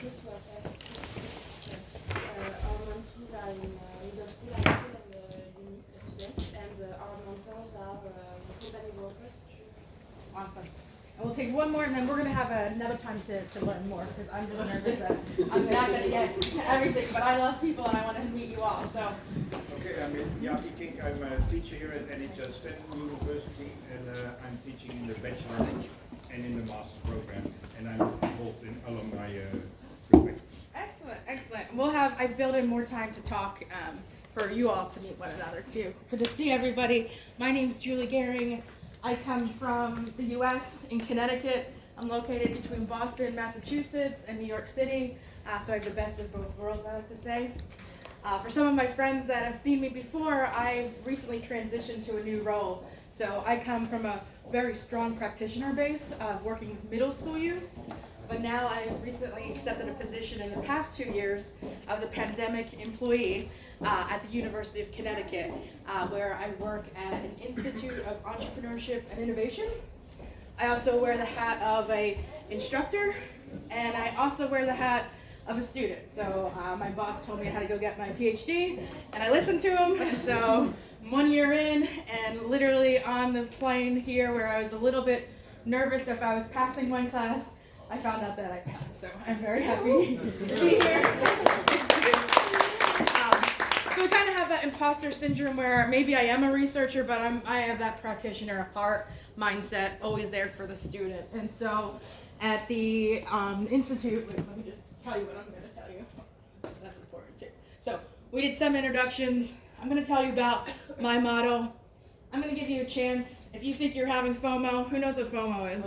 just to apply our mentees are in university, high school, and uni students, and our mentors are company workers. Awesome. And we'll take one more, and then we're going to have another time to learn more, because I'm just nervous that I'm not going to get to everything, but I love people, and I want to meet you all. So. Okay, I'm Yaki Kink. I'm a teacher here at NHS University, and I'm teaching in the bachelor and in the master's program, and I'm involved in alumni recruitment. Excellent, excellent. I've built in more time to talk for you all to meet one another too. Good to see everybody. My name's Julie Gehring. I come from the U.S. in Connecticut. I'm located between Boston, Massachusetts, and New York City, so I have the best of both worlds, I like to say. For some of my friends that have seen me before, I recently transitioned to a new role. So I come from a very strong practitioner base of working with middle school youth, but now I've recently accepted a position in the past 2 years as a pandemic employee at the University of Connecticut, where I work at an Institute of Entrepreneurship and Innovation. I also wear the hat of an instructor, and I also wear the hat of a student. So my boss told me I had to go get my PhD, and I listened to him. And so I'm 1 year in, and literally on the plane here, where I was a little bit nervous if I was passing one class, I found out that I passed. So I'm very happy to be here. So we kind of have that imposter syndrome where maybe I am a researcher, but I have that practitioner heart mindset, always there for the student. And so at the Institute, wait, let me just tell you what I'm going to tell you. That's important too. So we did some introductions. I'm going to tell you about my motto. I'm going to give you a chance. If you think you're having FOMO, who knows what FOMO is?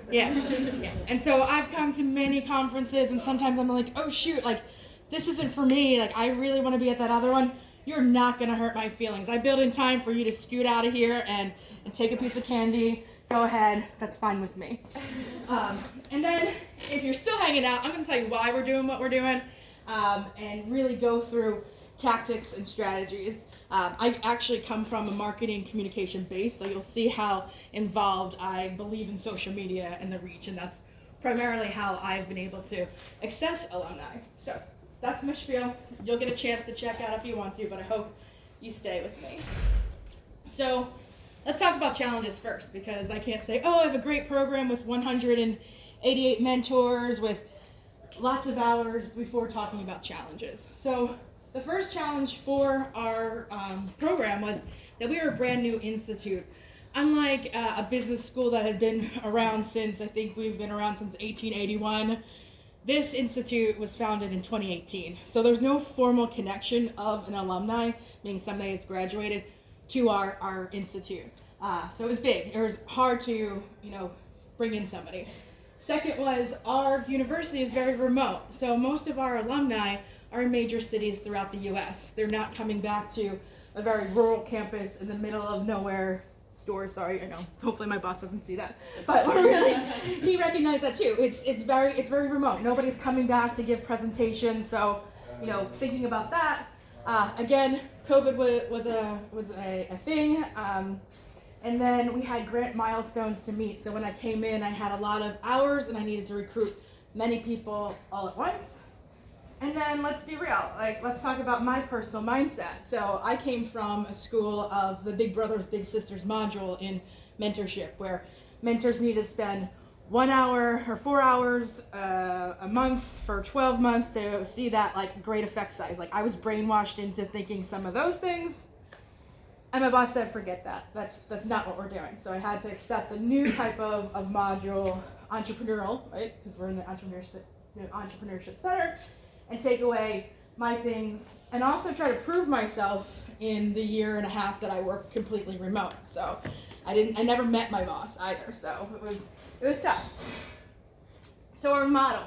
Yeah. And so I've come to many conferences, and sometimes I'm like, oh shoot, like this isn't for me. Like I really want to be at that other one. You're not going to hurt my feelings. I built in time for you to scoot out of here and take a piece of candy. Go ahead. That's fine with me. And then if you're still hanging out, I'm going to tell you why we're doing what we're doing, and really go through tactics and strategies. I actually come from a marketing communication base, so you'll see how involved I believe in social media and the reach, and that's primarily how I've been able to access alumni. So that's my spiel. You'll get a chance to check out if you want to, but I hope you stay with me. So let's talk about challenges first, because I can't say, oh, I have a great program with 188 mentors with lots of hours before talking about challenges. So the first challenge for our program was that we were a brand new institute. Unlike a business school that has been around since, I think we've been around since 1881, this institute was founded in 2018. So there's no formal connection of an alumni, meaning somebody that's graduated, to our institute. So it was big. It was hard to, bring in somebody. Second was our university is very remote. So most of our alumni are in major cities throughout the U.S. They're not coming back to a very rural campus in the middle of nowhere store. Sorry, I know. Hopefully my boss doesn't see that. But he recognized that too. It's very remote. Nobody's coming back to give presentations. So, thinking about that, again, COVID was a thing. And then we had grant milestones to meet. So when I came in, I had a lot of hours and I needed to recruit many people all at once. And then let's be real, let's talk about my personal mindset. So I came from a school of the Big Brothers, Big Sisters module in mentorship, where mentors need to spend 1 hour or 4 hours a month for 12 months to see that great effect size. I was brainwashed into thinking some of those things. And my boss said, forget that. That's not what we're doing. So I had to accept a new type of module, entrepreneurial, right? Because we're in the entrepreneurship center, and take away my things, and also try to prove myself in the year and a half that I worked completely remote. So I never met my boss either. So it was tough. So our model,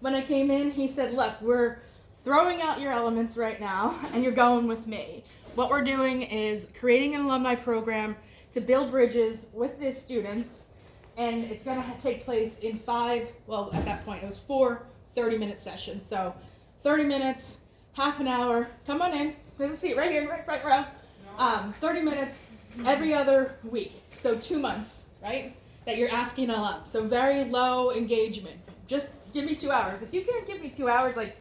when I came in, he said, look, we're throwing out your elements right now, and you're going with me. What we're doing is creating an alumni program to build bridges with the students, and it's going to take place in at that point, it was 4 30-minute sessions. So 30 minutes, half an hour, come on in, there's a seat right here, right front row. 30 minutes every other week, so 2 months, right, that you're asking all up. So very low engagement, just give me 2 hours. If you can't give me 2 hours, like,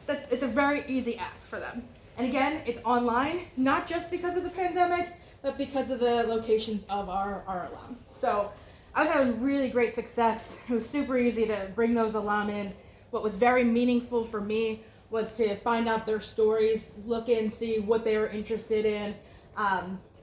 it's a very easy ask for them. And again, it's online, not just because of the pandemic, but because of the locations of our alum. So I was having really great success. It was super easy to bring those alum in. What was very meaningful for me was to find out their stories, look in, see what they were interested in,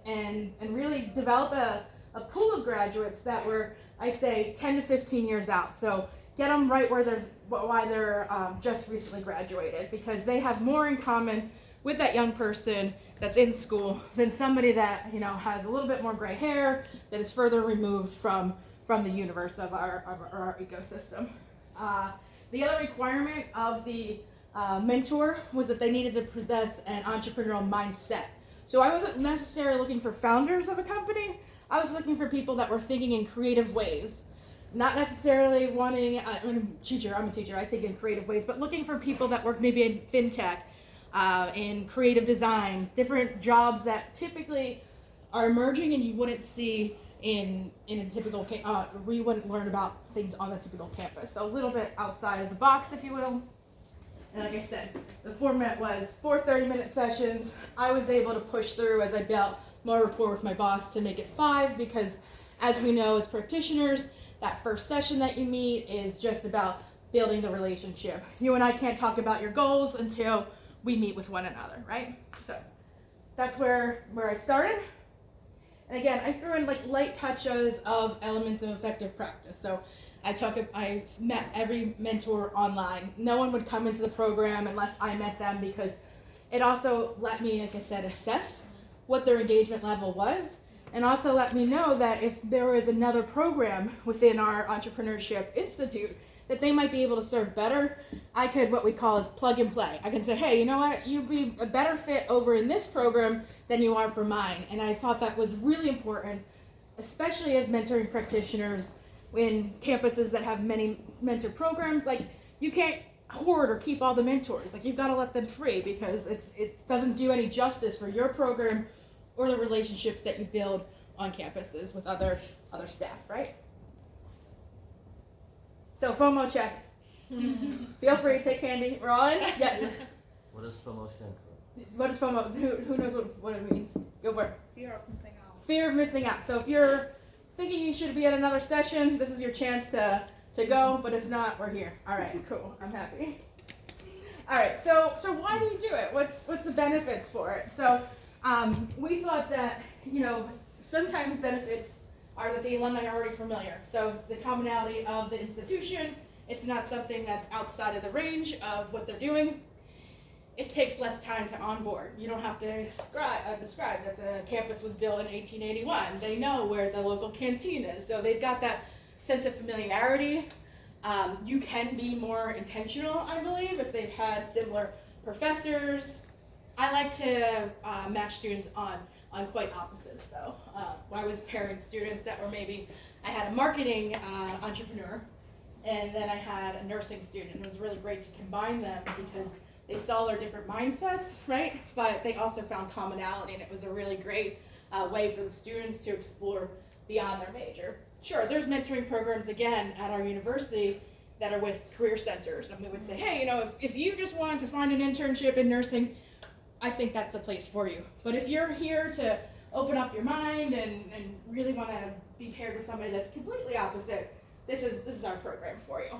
and really develop a pool of graduates that were, I say, 10 to 15 years out. So get them right why they're just recently graduated, because they have more in common with that young person that's in school than somebody that, you know, has a little bit more gray hair, that is further removed from the universe of our ecosystem. The other requirement of the mentor was that they needed to possess an entrepreneurial mindset. So I wasn't necessarily looking for founders of a company. I was looking for people that were thinking in creative ways. Not necessarily wanting, I'm a teacher, I think in creative ways, but looking for people that work maybe in fintech, in creative design, different jobs that typically are emerging and you wouldn't see in a typical, we wouldn't learn about things on the typical campus. So a little bit outside of the box, if you will. And like I said, the format was 4 30-minute sessions. I was able to push through as I built more rapport with my boss to make it 5, because as we know as practitioners, that first session that you meet is just about building the relationship. You and I can't talk about your goals until we meet with one another, right? So that's where I started. And again, I threw in like light touches of elements of effective practice. So I met every mentor online. No one would come into the program unless I met them, because it also let me, like I said, assess what their engagement level was, and also let me know that if there was another program within our Entrepreneurship Institute that they might be able to serve better, I could, what we call is plug and play. I can say, hey, you know what, you'd be a better fit over in this program than you are for mine. And I thought that was really important, especially as mentoring practitioners in campuses that have many mentor programs. Like, you can't hoard or keep all the mentors. Like, you've got to let them free, because it doesn't do any justice for your program or the relationships that you build on campuses with other staff, right? So FOMO check. Feel free to take candy. We're all in? Yes. What does FOMO stand for? What is FOMO? Who knows what it means? Go for it. Fear of missing out. Fear of missing out. So if you're thinking you should be at another session, this is your chance to go, but if not, we're here. All right, cool. I'm happy. All right, so why do you do it? What's the benefits for it? So we thought that, you know, sometimes benefits are that the alumni are already familiar. So the commonality of the institution, it's not something that's outside of the range of what they're doing. It takes less time to onboard. You don't have to describe that the campus was built in 1881. They know where the local canteen is. So they've got that sense of familiarity. You can be more intentional, I believe, if they've had similar professors. I like to match students on quite opposites, though. I was pairing students that were maybe, I had a marketing entrepreneur, and then I had a nursing student. It was really great to combine them because they saw their different mindsets, right? But they also found commonality, and it was a really great way for the students to explore beyond their major. Sure, there's mentoring programs, again, at our university that are with career centers, and we would say, hey, you know, if you just wanted to find an internship in nursing, I think that's the place for you. But if you're here to open up your mind and really want to be paired with somebody that's completely opposite, this is our program for you.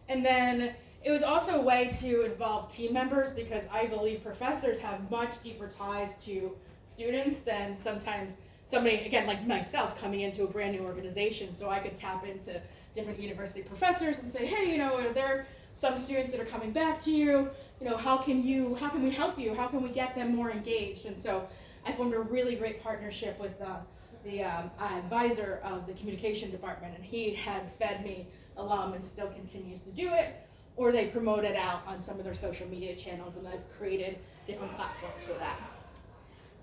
And then it was also a way to involve team members, because I believe professors have much deeper ties to students than sometimes somebody, again, like myself, coming into a brand new organization. So I could tap into different university professors and say, hey, you know, are there some students that are coming back to you? You know, how can we help you? How can we get them more engaged? And so I formed a really great partnership with the advisor of the communication department, and he had fed me alum and still continues to do it, or they promote it out on some of their social media channels, and I've created different platforms for that.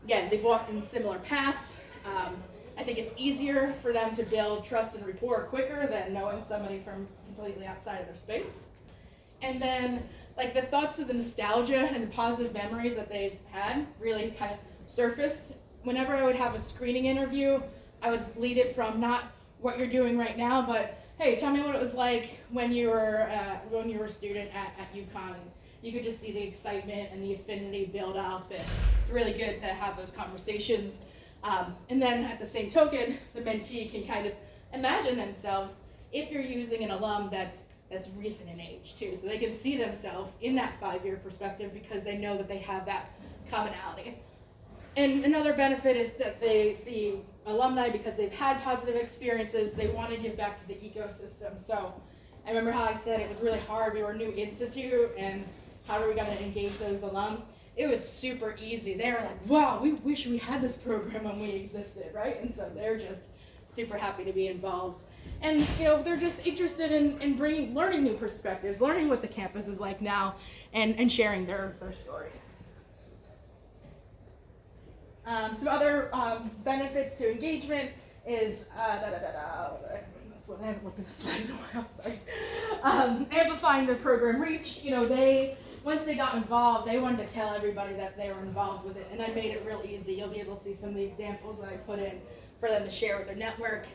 Again, they've walked in similar paths. I think it's easier for them to build trust and rapport quicker than knowing somebody from completely outside of their space. And then, like, the thoughts of the nostalgia and the positive memories that they've had really kind of surfaced. Whenever I would have a screening interview, I would lead it from not what you're doing right now, but hey, tell me what it was like when you were a student at UConn. You could just see the excitement and the affinity build up. And it's really good to have those conversations. And then at the same token, the mentee can kind of imagine themselves if you're using an alum that's recent in age too. So they can see themselves in that 5-year perspective because they know that they have that commonality. And another benefit is that the alumni, because they've had positive experiences, they want to give back to the ecosystem. So I remember how I said it was really hard. We were a new institute, and how are we going to engage those alum? It was super easy. They were like, wow, we wish we had this program when we existed, right? And so they're just super happy to be involved. And they're just interested in learning new perspectives, learning what the campus is like now, and sharing their stories. Some other benefits to engagement is this one, I haven't looked at the slide in a while, sorry. Amplifying their program reach. Once they got involved, they wanted to tell everybody that they were involved with it, and I made it real easy. You'll be able to see some of the examples that I put in for them to share with their network.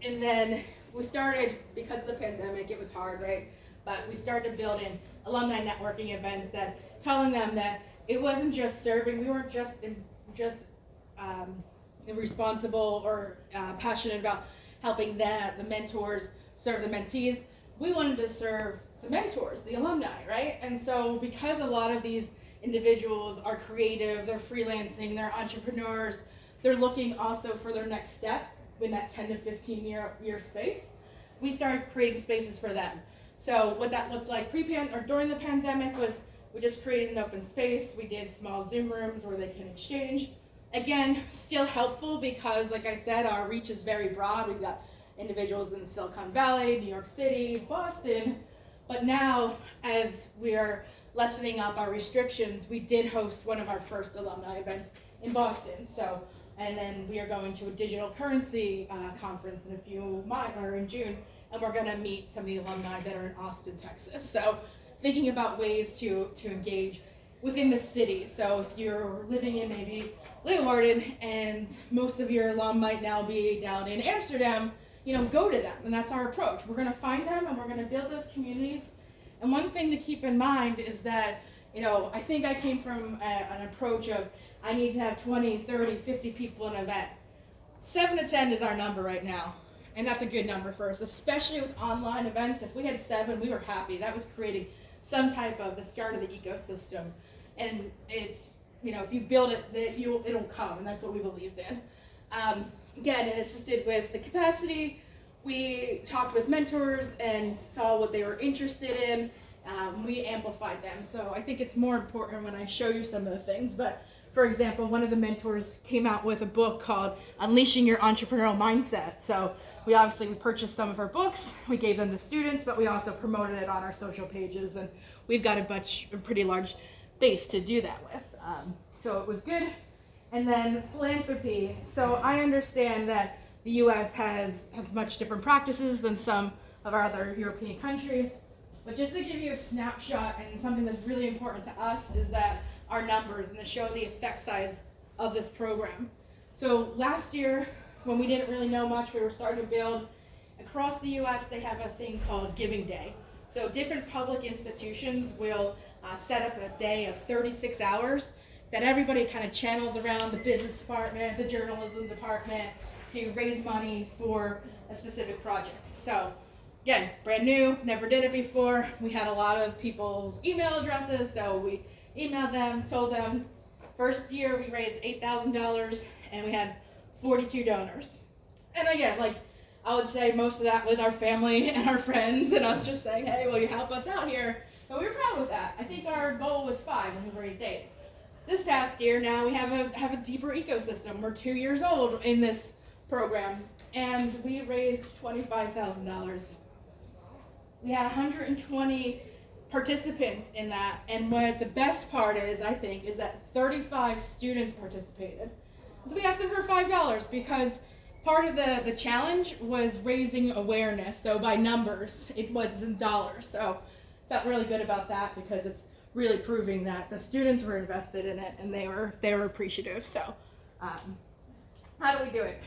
And then we started, because of the pandemic, it was hard, right? But we started building alumni networking events, that telling them that it wasn't just serving. We weren't just responsible or passionate about helping the mentors serve the mentees. We wanted to serve the mentors, the alumni, right? And so because a lot of these individuals are creative, they're freelancing, they're entrepreneurs, they're looking also for their next step in that 10 to 15 year space, we started creating spaces for them. So what that looked like during the pandemic was we just created an open space. We did small Zoom rooms where they can exchange. Again, still helpful because, like I said, our reach is very broad. We've got individuals in Silicon Valley, New York City, Boston. But now, as we are lessening up our restrictions, we did host one of our first alumni events in Boston. And then we are going to a digital currency conference in June, and we're going to meet some of the alumni that are in Austin, Texas. So thinking about ways to engage within the city. So if you're living in maybe Leeuwarden and most of your alum might now be down in Amsterdam, go to them. And that's our approach. We're going to find them and we're going to build those communities. And one thing to keep in mind is that, I think I came from an approach of I need to have 20, 30, 50 people in an event. 7 to 10 is our number right now. And that's a good number for us, especially with online events. If we had 7, we were happy. That was creating some type of the start of the ecosystem. And it's, if you build it, it'll come, and that's what we believed in. Again, it assisted with the capacity. We talked with mentors and saw what they were interested in. We amplified them. So I think it's more important when I show you some of the things. But for example, one of the mentors came out with a book called Unleashing Your Entrepreneurial Mindset. So we purchased some of her books, we gave them to students, but we also promoted it on our social pages, and we've got a pretty large base to do that with. So it was good. And then philanthropy. So I understand that the US has much different practices than some of our other European countries, but just to give you a snapshot, and something that's really important to us is that our numbers and to show the effect size of this program. So last year, when we didn't really know much, we were starting to build. Across the US, they have a thing called Giving Day. So different public institutions will set up a day of 36 hours that everybody kind of channels around the business department, the journalism department, to raise money for a specific project. So again, brand new, never did it before. We had a lot of people's email addresses, so we emailed them, told them. First year we raised $8,000 and we had 42 donors. And again, I would say most of that was our family and our friends and us just saying, hey, will you help us out here? So we were proud with that. I think our goal was 5 and we raised 8. This past year now we have a deeper ecosystem. We're 2 years old in this program and we raised $25,000. We had 120 participants in that, and what the best part is, I think, is that 35 students participated. So we asked them for $5 because part of the challenge was raising awareness. So by numbers, it wasn't dollars. So felt really good about that because it's really proving that the students were invested in it and they were appreciative. So how do we do it?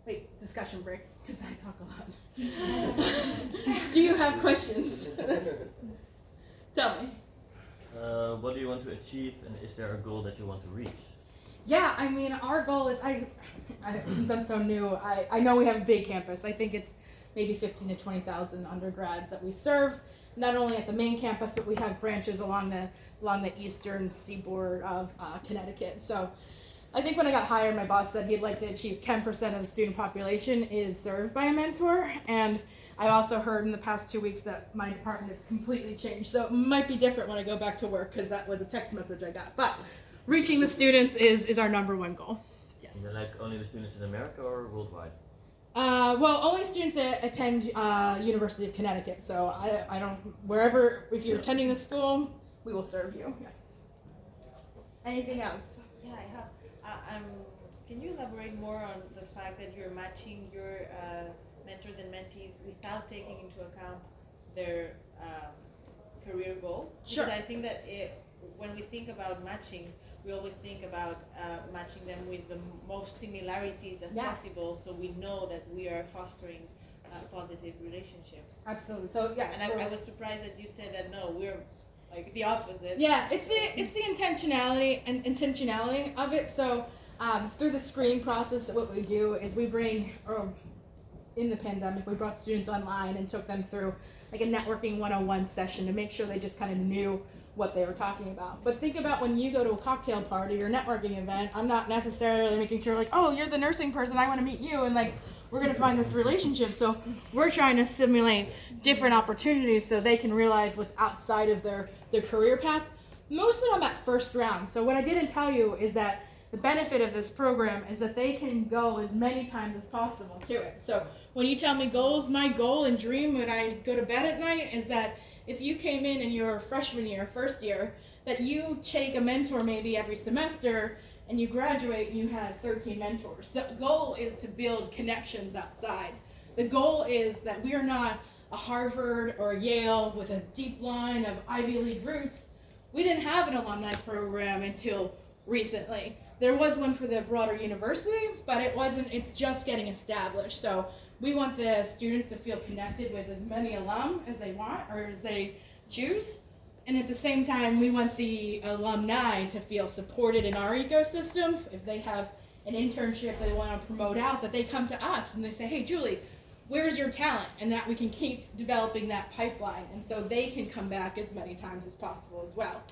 Wait, discussion break, because I talk a lot. Do you have questions? Tell me. What do you want to achieve, and is there a goal that you want to reach? Yeah, I mean, our goal is, since I'm so new, I know we have a big campus. I think it's maybe 15 to 20,000 undergrads that we serve, not only at the main campus, but we have branches along the eastern seaboard of Connecticut. So I think when I got hired, my boss said he'd like to achieve 10% of the student population is served by a mentor. And I also heard in the past 2 weeks that my department has completely changed. So it might be different when I go back to work, because that was a text message I got. But reaching the students is our number one goal. Yes. And then, like, only the students in America or worldwide? Well, only students that attend University of Connecticut. So I don't, wherever, if you're attending the school, we will serve you. Yes. Anything else? Yeah, I have. Can you elaborate more on the fact that you're matching your mentors and mentees without taking into account their career goals? Sure. Because I think that when we think about matching, we always think about matching them with the most similarities as possible, so we know that we are fostering a positive relationship. Absolutely. So yeah. And I was surprised that you said that no, we're like the opposite. Yeah, it's the intentionality of it. So through the screening process, what we do is we bring, or in the pandemic, we brought students online and took them through like a networking 101 session to make sure they just kind of knew what they were talking about. But think about when you go to a cocktail party or networking event, I'm not necessarily making sure like, oh, you're the nursing person, I want to meet you, and like we're going to find this relationship. So we're trying to simulate different opportunities so they can realize what's outside of their career path, mostly on that first round. So what I didn't tell you is that the benefit of this program is that they can go as many times as possible to it. So when you tell me goals, my goal and dream when I go to bed at night is that if you came in your freshman year, first year, that you take a mentor maybe every semester and you graduate and you have 13 mentors. The goal is to build connections outside. The goal is that we are not a Harvard or a Yale with a deep line of Ivy League roots. We didn't have an alumni program until recently. There was one for the broader university, but it's just getting established. So we want the students to feel connected with as many alum as they want or as they choose. And at the same time, we want the alumni to feel supported in our ecosystem. If they have an internship they want to promote out, that they come to us and they say, hey, Julie, where's your talent? And that we can keep developing that pipeline. And so they can come back as many times as possible as well.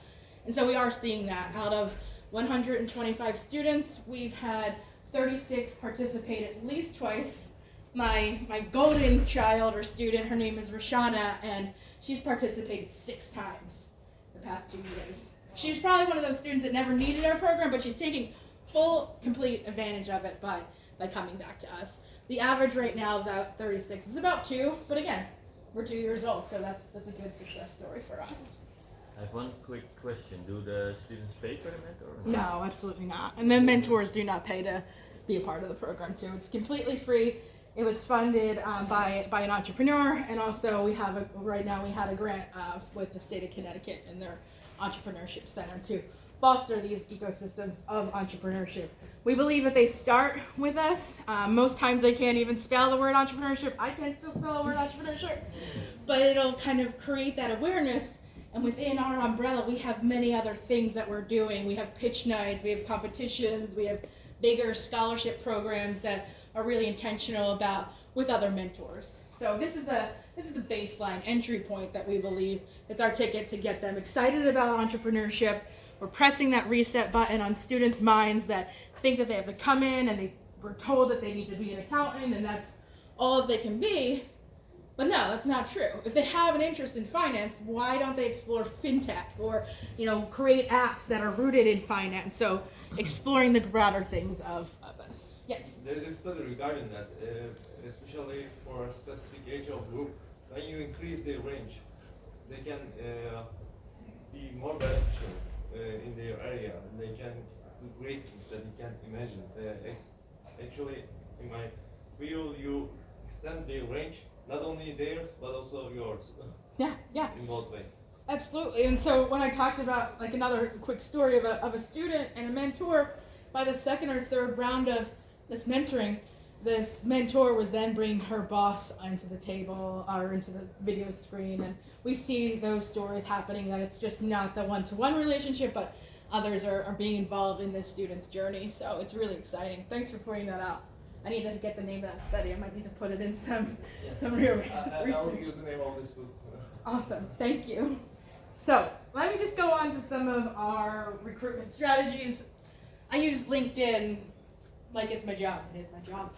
And so we are seeing that. Out of 125 students, we've had 36 participate at least twice. My golden child or student, her name is Rashana, and she's participated 6 times the past 2 years. She's probably one of those students that never needed our program, but she's taking full, complete advantage of it by coming back to us. The average right now of that 36 is about 2, but again, we're 2 years old, so that's a good success story for us. I have one quick question. Do the students pay for the mentor? No, absolutely not. And the mentors do not pay to be a part of the program too. It's completely free. It was funded by an entrepreneur, and also right now we had a grant with the state of Connecticut and their Entrepreneurship Center to foster these ecosystems of entrepreneurship. We believe that they start with us. Most times they can't even spell the word entrepreneurship. I can still spell the word entrepreneurship, but it'll kind of create that awareness. And within our umbrella, we have many other things that we're doing. We have pitch nights, we have competitions, we have bigger scholarship programs that are really intentional about with other mentors. So this is the baseline entry point that we believe it's our ticket to get them excited about entrepreneurship. We're pressing that reset button on students' minds that think that they have to come in and they were told that they need to be an accountant and that's all they can be. But no, that's not true. If they have an interest in finance, why don't they explore fintech or, create apps that are rooted in finance? So exploring the broader things of us. Yes? There is a study regarding that, especially for a specific age of group. When you increase their range, they can be more beneficial in their area. They can do great things that you can't imagine. Actually, in my view, you extend their range. Not only theirs, but also yours. Yeah. In both ways. Absolutely. And so when I talked about like another quick story of a student and a mentor, by the second or third round of this mentoring, this mentor was then bringing her boss onto the table or into the video screen, and we see those stories happening, that it's just not the one-to-one relationship, but others are being involved in this student's journey. So it's really exciting. Thanks for pointing that out. I need to get the name of that study. I might need to put it in some real I will research. give you the name of this book. Awesome, thank you. So let me just go on to some of our recruitment strategies. I use LinkedIn like it's my job. It is my job.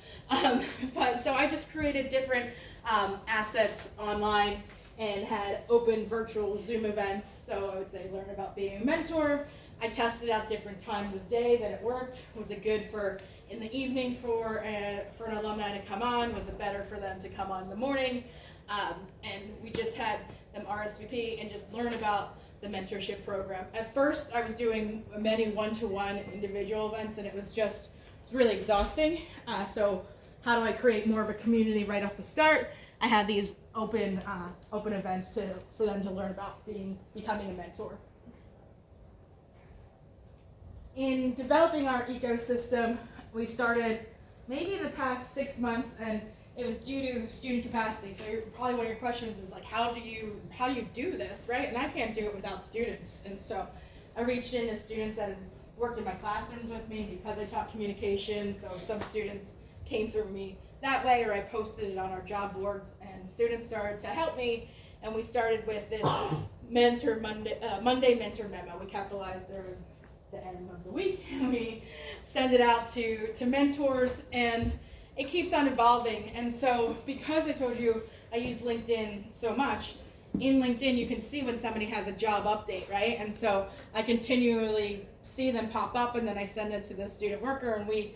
But so I just created different assets online and had open virtual Zoom events. So I would say learn about being a mentor. I tested out different times of day that it worked. Was it good for in the evening for an alumni to come on? Was it better for them to come on in the morning? And we just had them RSVP and just learn about the mentorship program. At first, I was doing many one-to-one individual events, and it was really exhausting. So how do I create more of a community right off the start? I had these open events for them to learn about becoming a mentor. In developing our ecosystem, we started maybe in the past 6 months, and it was due to student capacity. So probably one of your questions is like, how do you do this, right? And I can't do it without students. And so I reached into students that had worked in my classrooms with me because I taught communication. So some students came through me that way, or I posted it on our job boards, and students started to help me. And we started with this Monday mentor memo. We capitalized the end of the week, and we send it out to mentors, and it keeps on evolving. And so because I told you I use LinkedIn so much, in LinkedIn you can see when somebody has a job update, right? And so I continually see them pop up, and then I send it to the student worker, and we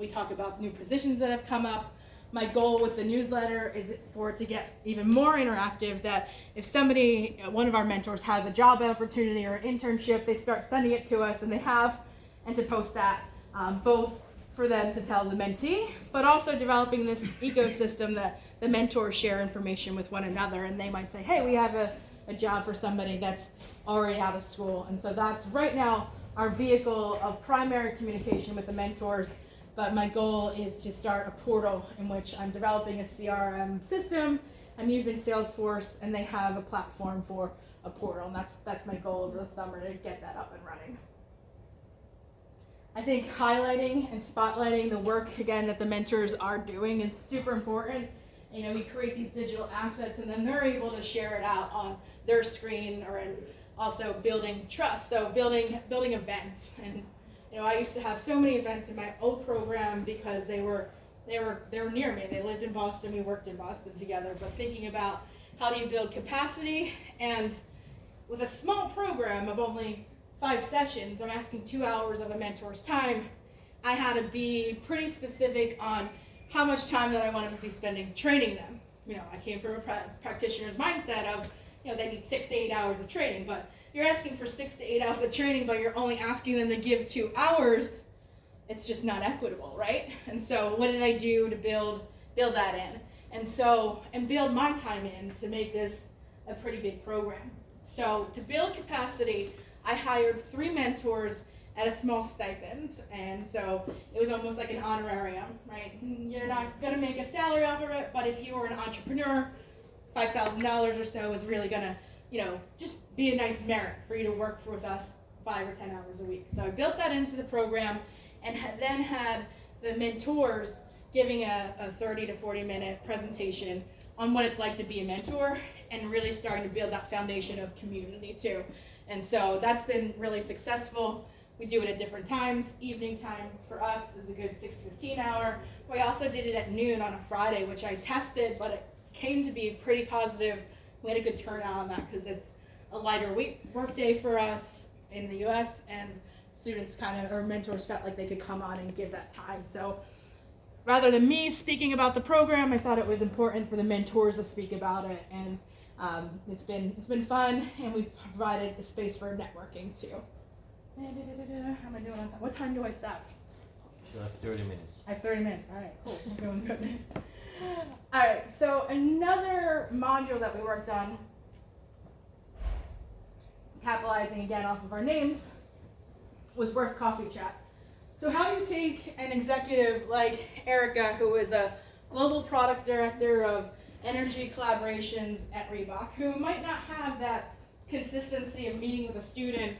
talk about new positions that have come up. My goal with the newsletter is for it to get even more interactive, that if somebody, one of our mentors has a job opportunity or an internship, they start sending it to us, and to post that, both for them to tell the mentee, but also developing this ecosystem that the mentors share information with one another, and they might say, hey, we have a job for somebody that's already out of school. And so that's right now our vehicle of primary communication with the mentors. But my goal is to start a portal in which I'm developing a CRM system. I'm using Salesforce, and they have a platform for a portal, and that's my goal over the summer, to get that up and running. I think highlighting and spotlighting the work, again, that the mentors are doing is super important. You know, you create these digital assets, and then they're able to share it out on their screen, or also building trust. So building events. And you know, I used to have so many events in my old program because they were near me. They lived in Boston. We worked in Boston together. But thinking about how do you build capacity, and with a small program of only 5 sessions, I'm asking 2 hours of a mentor's time. I had to be pretty specific on how much time that I wanted to be spending training them. You know, I came from a practitioner's mindset of, you know, they need 6 to 8 hours of training, but you're asking for 6 to 8 hours of training, but you're only asking them to give 2 hours. It's just not equitable, right? And so what did I do to build that in? And build my time in to make this a pretty big program. So to build capacity, I hired 3 mentors at a small stipend, and so it was almost like an honorarium, right? You're not going to make a salary off of it, but if you were an entrepreneur, $5,000 or so is really going to, you know, just be a nice merit for you to work with us 5 or 10 hours a week. So I built that into the program, and then had the mentors giving a 30 to 40 minute presentation on what it's like to be a mentor, and really starting to build that foundation of community too. And so that's been really successful. We do it at different times. Evening time for us is a good 6:15 hour. We also did it at noon on a Friday, which I tested, but it came to be pretty positive. We had a good turnout on that because it's a lighter work day for us in the US, and students or mentors felt like they could come on and give that time. So rather than me speaking about the program, I thought it was important for the mentors to speak about it, and it's been fun, and we've provided a space for networking too. How am I doing on time? What time do I stop? You have 30 minutes. I have 30 minutes. All right, cool. I'm doing good. All right, so another module that we worked on, capitalizing again off of our names, was Werth Coffee Chat. So how do you take an executive like Erica, who is a global product director of energy collaborations at Reebok, who might not have that consistency of meeting with a student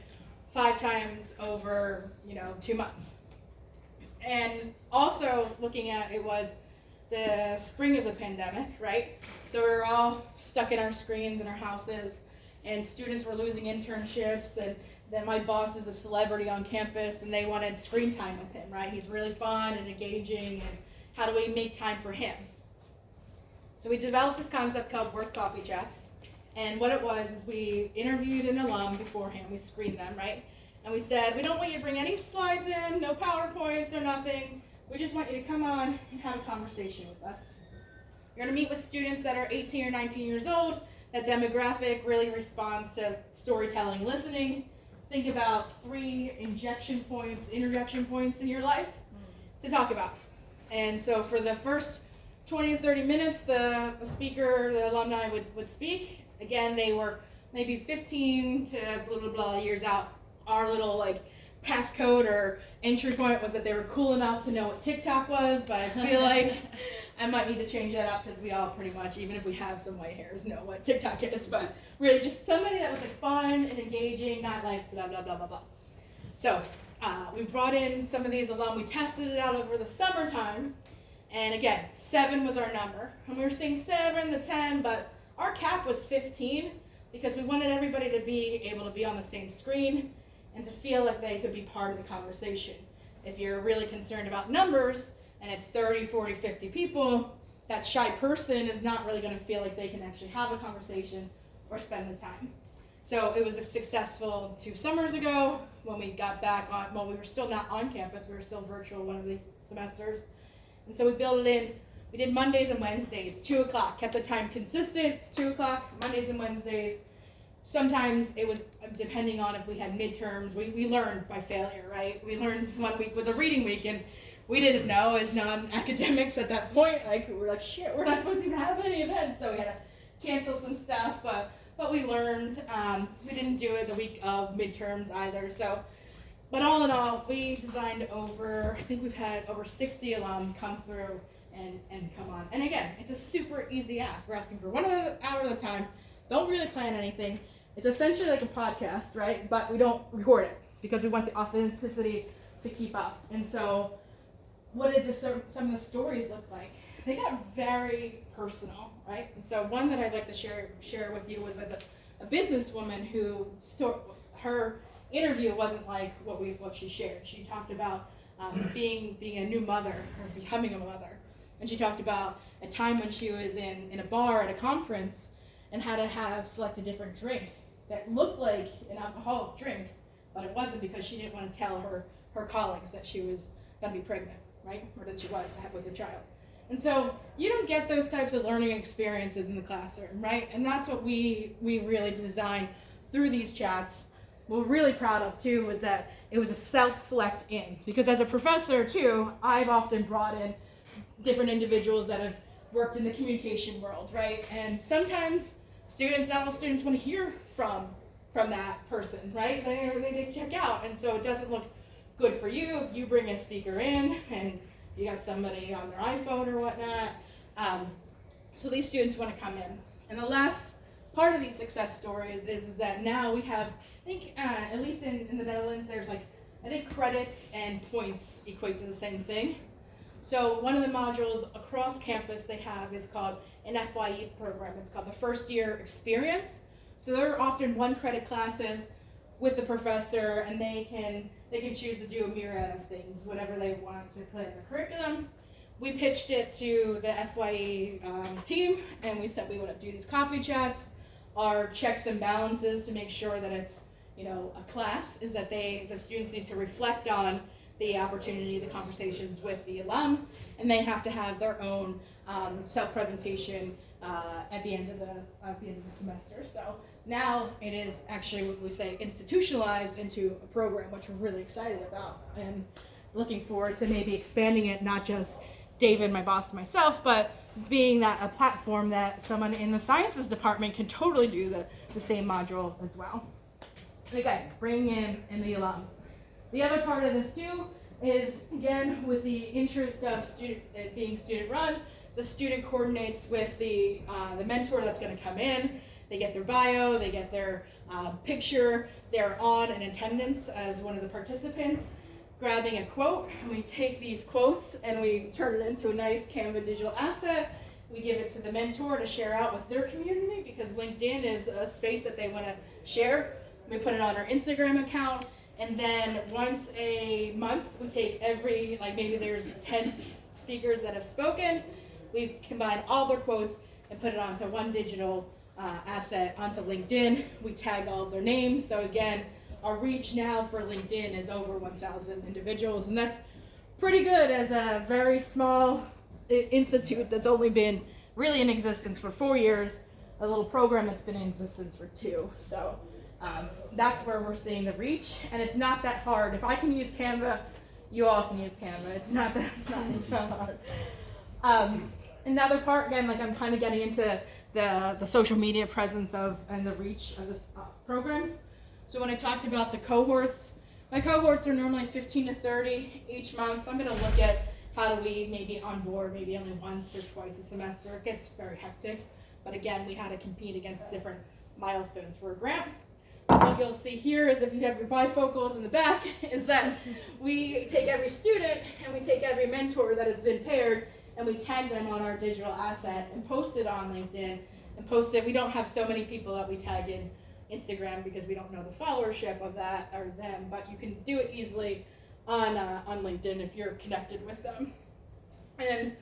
5 times over, 2 months. And also looking at, it was the spring of the pandemic, right? So we were all stuck in our screens in our houses, and students were losing internships, and then my boss is a celebrity on campus, and they wanted screen time with him, right? He's really fun and engaging, and how do we make time for him? So we developed this concept called Werth Coffee Chats, and what it was is we interviewed an alum beforehand, we screened them, right? And we said, we don't want you to bring any slides in, no PowerPoints or nothing. We just want you to come on and have a conversation with us. You're gonna meet with students that are 18 or 19 years old. That demographic really responds to storytelling, listening. Think about 3 injection points, interjection points in your life to talk about. And so for the first 20 to 30 minutes, the speaker, the alumni would speak. Again, they were maybe 15 to blah, blah, blah years out. Our little passcode or entry point was that they were cool enough to know what TikTok was, but I feel like I might need to change that up because we all pretty much, even if we have some white hairs, know what TikTok is, but really just somebody that was fun and engaging, not blah, blah, blah, blah, blah. So we brought in some of these alum, we tested it out over the summertime, and again, 7 was our number. And we were seeing 7 to 10, but our cap was 15 because we wanted everybody to be able to be on the same screen and to feel like they could be part of the conversation. If you're really concerned about numbers and it's 30, 40, 50 people, that shy person is not really going to feel like they can actually have a conversation or spend the time. So it was a successful 2 summers ago when we got back on, well, we were still not on campus, we were still virtual one of the semesters. And so we built it in, we did Mondays and Wednesdays, 2 o'clock, kept the time consistent, it's 2 o'clock, Mondays and Wednesdays. Sometimes it was depending on if we had midterms, we learned by failure, right? We learned 1 week was a reading week, and we didn't know as non-academics at that point, we're like, shit, we're not supposed to even have any events, so we had to cancel some stuff, but we learned. We didn't do it the week of midterms either, so, but all in all, we designed I think we've had over 60 alum come through and come on. And again, it's a super easy ask. We're asking for 1 hour at a time, don't really plan anything. It's essentially like a podcast, right? But we don't record it because we want the authenticity to keep up. And so what did some of the stories look like? They got very personal, right? And so one that I'd like to share with you was with a businesswoman who her interview wasn't like what she shared. She talked about being a new mother or becoming a mother. And she talked about a time when she was in a bar at a conference and had to select a different drink that looked like an alcoholic drink, but it wasn't because she didn't want to tell her colleagues that she was going to be pregnant, right? Or that she was with a child. And so you don't get those types of learning experiences in the classroom, right? And that's what we really designed through these chats. What we're really proud of too was that it was a self-select in, because as a professor too, I've often brought in different individuals that have worked in the communication world, right? And sometimes not all students want to hear from that person, right? They check out, and so it doesn't look good for you if you bring a speaker in and you got somebody on their iPhone or whatnot. So these students want to come in. And the last part of these success stories is that now we have, I think, at least in the Netherlands, there's I think credits and points equate to the same thing. So one of the modules across campus they have is called an FYE program. It's called the First Year Experience. So they're often 1 credit classes with the professor, and they can choose to do a myriad of things, whatever they want to put in the curriculum. We pitched it to the FYE team, and we said we want to do these coffee chats. Our checks and balances to make sure that it's a class is that the students need to reflect on the opportunity, the conversations with the alum, and they have to have their own self-presentation at the end of the semester. So now it is actually what we say institutionalized into a program, which we're really excited about and looking forward to maybe expanding it, not just David, my boss, and myself, but being a platform that someone in the sciences department can totally do the same module as well. Again, bringing in the alum. The other part of this too is, again, with the interest of being student run, the student coordinates with the mentor that's going to come in. They get their bio, they get their picture, they're on in attendance as one of the participants, grabbing a quote, and we take these quotes and we turn it into a nice Canva digital asset. We give it to the mentor to share out with their community, because LinkedIn is a space that they want to share. We put it on our Instagram account, and then once a month we take every, like maybe there's 10 speakers that have spoken, we combine all their quotes and put it onto one digital asset onto LinkedIn. We tag all of their names. So again, our reach now for LinkedIn is over 1,000 individuals, and that's pretty good as a very small institute that's only been really in existence for 4 years, a little program that's been in existence for 2. So that's where we're seeing the reach, and it's not that hard. If I can use Canva, you all can use Canva. It's not that hard. Another part, again, like I'm kind of getting into the social media presence of and the reach of this programs. So when I talked about the cohorts, my cohorts are normally 15 to 30 each month. I'm going to look at how do we maybe onboard maybe only once or twice a semester. It gets very hectic, but again, we had to compete against different milestones for a grant. What you'll see here is, if you have your bifocals in the back, is that we take every student and we take every mentor that has been paired and we tag them on our digital asset and post it on LinkedIn and post it. We don't have so many people that we tag in Instagram because we don't know the followership of that or them, but you can do it easily on LinkedIn if you're connected with them. And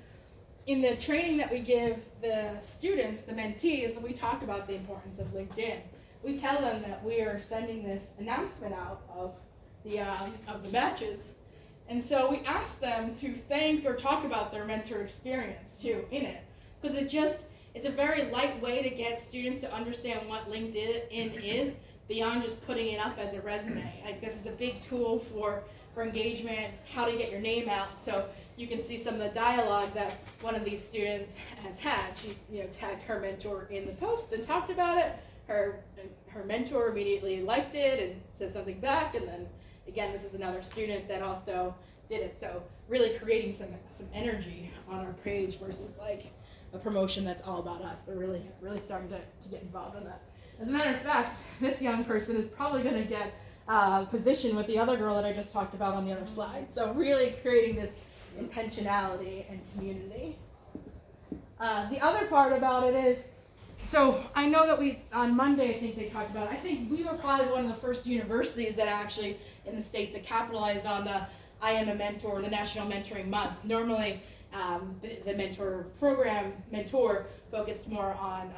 in the training that we give the students, the mentees, we talk about the importance of LinkedIn. We tell them that we are sending this announcement out of the matches. And so we ask them to thank or talk about their mentor experience too in it, because it's a very light way to get students to understand what LinkedIn is beyond just putting it up as a resume. Like, this is a big tool for engagement, how to get your name out. So you can see some of the dialogue that one of these students has had. She tagged her mentor in the post and talked about it. Her mentor immediately liked it and said something back, and then again, this is another student that also did it. So really creating some energy on our page versus like a promotion that's all about us. They're really starting to get involved in that. As a matter of fact, this young person is probably going to get a position with the other girl that I just talked about on the other slide. So really creating this intentionality and community. The other part about it is, so I know that on Monday, I think they talked about it. I think we were probably one of the first universities that actually in the States that capitalized on the I Am a Mentor, the National Mentoring Month. Normally, the mentor program, mentor, focused more on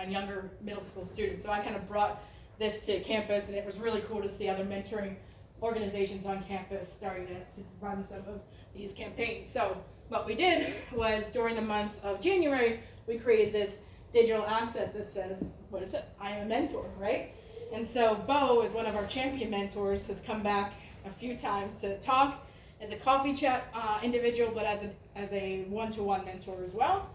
younger middle school students. So I kind of brought this to campus, and it was really cool to see other mentoring organizations on campus starting to run some of these campaigns. So what we did was, during the month of January, we created this digital asset that says, what it says, I am a mentor, right? And so Bo is one of our champion mentors, has come back a few times to talk as a coffee chat individual, but as a one-to-one mentor as well.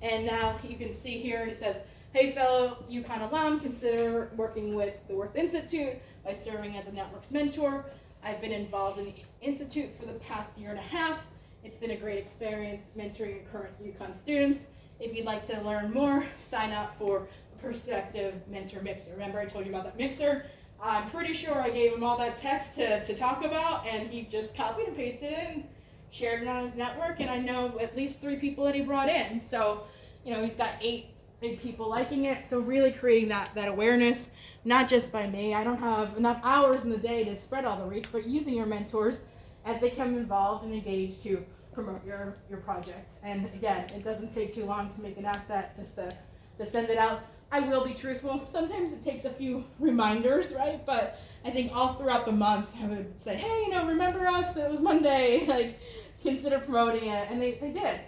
And now you can see here, he says, hey fellow UConn alum, consider working with the Werth Institute by serving as a networks mentor. I've been involved in the Institute for the past 1.5 years. It's been a great experience mentoring current UConn students. If you'd like to learn more, sign up for a prospective mentor mixer. Remember I told you about that mixer? I'm pretty sure I gave him all that text to talk about, and he just copied and pasted it and shared it on his network, and I know at least 3 people that he brought in. So, he's got 8 people liking it, so really creating that awareness, not just by me. I don't have enough hours in the day to spread all the reach, but using your mentors as they come involved and engaged to promote your project. And again, it doesn't take too long to make an asset, just to send it out. I will be truthful, sometimes it takes a few reminders, right? But I think all throughout the month I would say, hey, remember us, it was Monday, like, consider promoting it, and they did.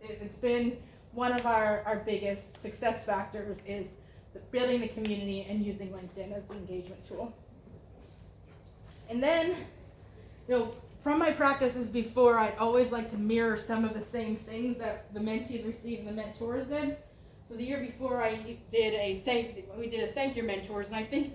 It's been one of our biggest success factors, is building the community and using LinkedIn as the engagement tool. And then, from my practices before, I'd always like to mirror some of the same things that the mentees received and the mentors did. So the year before, we did a thank your mentors, and I think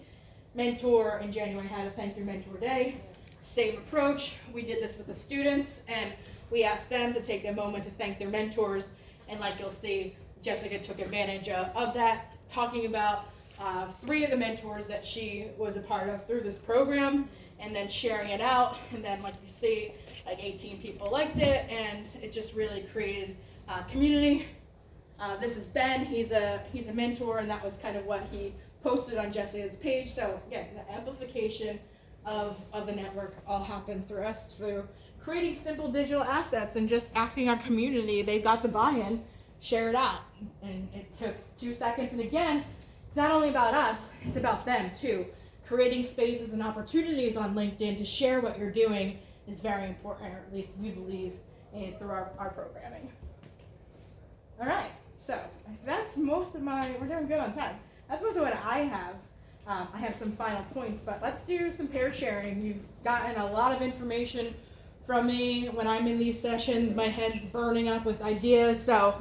Mentor in January had a thank your mentor day. same approach. We did this with the students, and we asked them to take a moment to thank their mentors. And like you'll see, Jessica took advantage of that, talking about 3 of the mentors that she was a part of through this program, and then sharing it out. And then, like you see, like 18 people liked it, and it just really created community. This is Ben. He's a mentor, and that was kind of what he posted on Jessica's page. So again, the amplification of the network all happened through us, through creating simple digital assets and just asking our community. They got the buy-in, share it out, and it took 2 seconds. And again, it's not only about us, it's about them too. Creating spaces and opportunities on LinkedIn to share what you're doing is very important, or at least we believe in through our programming. All right, so that's most of we're doing good on time. That's most of what I have. I have some final points, but let's do some pair sharing. You've gotten a lot of information from me. When I'm in these sessions, my head's burning up with ideas, so